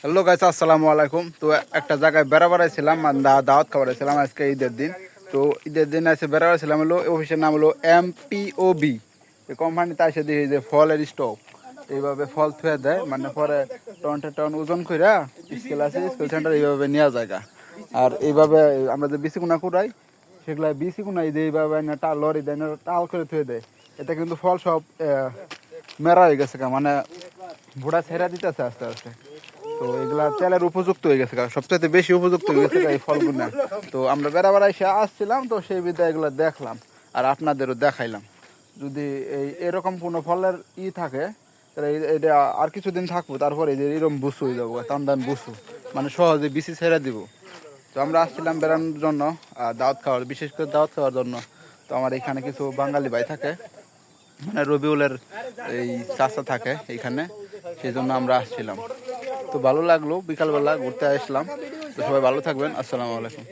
Hello guys, আসসালামু আলাইকুম। তো একটা জায়গায় বেড়াবেড়াইছিলাম, দাওয়াত খাবারাইছিলাম আজকে ঈদের দিন। তো ঈদের দিন এসে বেড়াবেড়াইছিলাম, হলো অফিসের নাম হলো MPOB। এই কোম্পানিতে এসে দেখি যে ফলের স্টক এইভাবে ফল থুয়ে দেয়, মানে পরে টন ওজন কইরা স্কুল সেন্টার এইভাবে নেওয়া জায়গা। আর এইভাবে আমরা যে বিচিকুনা কুড়াই, সেগুলা বিচিকুনা এই যে এইভাবে লরি দেয়, টাল করে থুয়ে দেয়। এটা কিন্তু ফল সব মেরা হয়ে গেছে, মানে ভোড়া ছেড়া দিতেছে আস্তে আস্তে। তো এগুলা তেলের উপযুক্ত হয়ে গেছে, সবচেয়ে বেশি উপযুক্ত হয়ে গেছে এই ফলগুলো। তো আমরা বেড়াবার এসে আসছিলাম, তো সেই বিধায় এগুলো দেখলাম আর আপনাদেরও দেখাইলাম। যদি এরকম কোনো ফলের থাকে, তাহলে এটা আর কিছুদিন থাকবো, তারপরে এরকম বুসু হয়ে যাবো, টান বুসু, মানে সহজে বিচি ছেড়ে দিব। তো আমরা আসছিলাম বেড়ানোর জন্য, দাওয়াত খাওয়ার, বিশেষ করে দাওয়াত খাওয়ার জন্য। তো আমার এখানে কিছু বাঙালি ভাই থাকে, মানে রবিউলের এই চাচা থাকে এইখানে, সেই জন্য আমরা আসছিলাম। তো ভালো লাগলো, বিকালবেলা ঘুরতে আসলাম। তো সবাই ভালো থাকবেন, আসসালামু আলাইকুম।